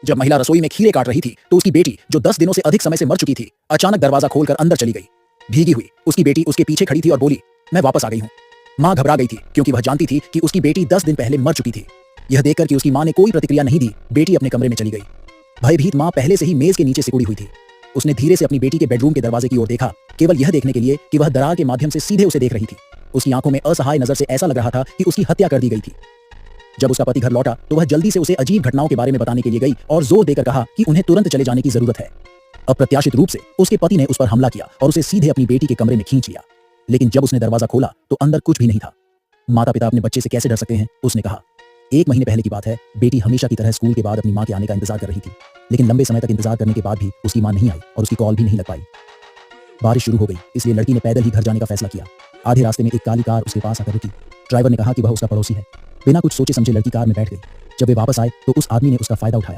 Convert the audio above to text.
जब महिला रसोई में खीरे काट रही थी तो उसकी बेटी, जो 10 दिनों से अधिक समय से मर चुकी थी, अचानक दरवाजा खोलकर अंदर चली गई। भीगी हुई उसकी बेटी उसके पीछे खड़ी थी और बोली, मैं वापस आ गई हूँ। माँ घबरा गई थी क्योंकि वह जानती थी कि उसकी बेटी 10 दिन पहले मर चुकी थी। यह देखकर कि उसकी माँ ने कोई प्रतिक्रिया नहीं दी, बेटी अपने कमरे में चली गई। भयभीत माँ पहले से ही मेज के नीचे सिकुड़ी हुई थी। उसने धीरे से अपनी बेटी के बेडरूम के दरवाजे की ओर देखा, केवल यह देखने के लिए कि वह दरार के माध्यम से सीधे उसे देख रही थी। उसकी आंखों में असहाय नजर से ऐसा लग रहा था कि उसकी हत्या कर दी गई थी। जब उसका पति घर लौटा तो वह जल्दी से उसे अजीब घटनाओं के बारे में बताने के लिए गई और जोर देकर कहा कि उन्हें तुरंत चले जाने की जरूरत है। अप्रत्याशित रूप से उसके पति ने उस पर हमला किया और उसे सीधे अपनी बेटी के कमरे में खींच लिया। लेकिन जब उसने दरवाजा खोला तो अंदर कुछ भी नहीं था। माता पिता अपने बच्चे से कैसे डर सकते हैं, उसने कहा। 1 महीने पहले की बात है। बेटी हमेशा की तरह स्कूल के बाद अपनी माँ के आने का इंतजार कर रही थी, लेकिन लंबे समय तक इंतजार करने के बाद भी उसकी माँ नहीं आई और उसकी कॉल भी नहीं लग पाई। बारिश शुरू हो गई, इसलिए लड़की ने पैदल ही घर जाने का फैसला किया। आधे रास्ते में एक काली कार उसके पास आकर रुकी। ड्राइवर ने कहा कि वह उसका पड़ोसी है। बिना कुछ सोचे समझे लड़की कार में बैठ गई। जब वे वापस आए तो उस आदमी ने उसका फायदा उठाया।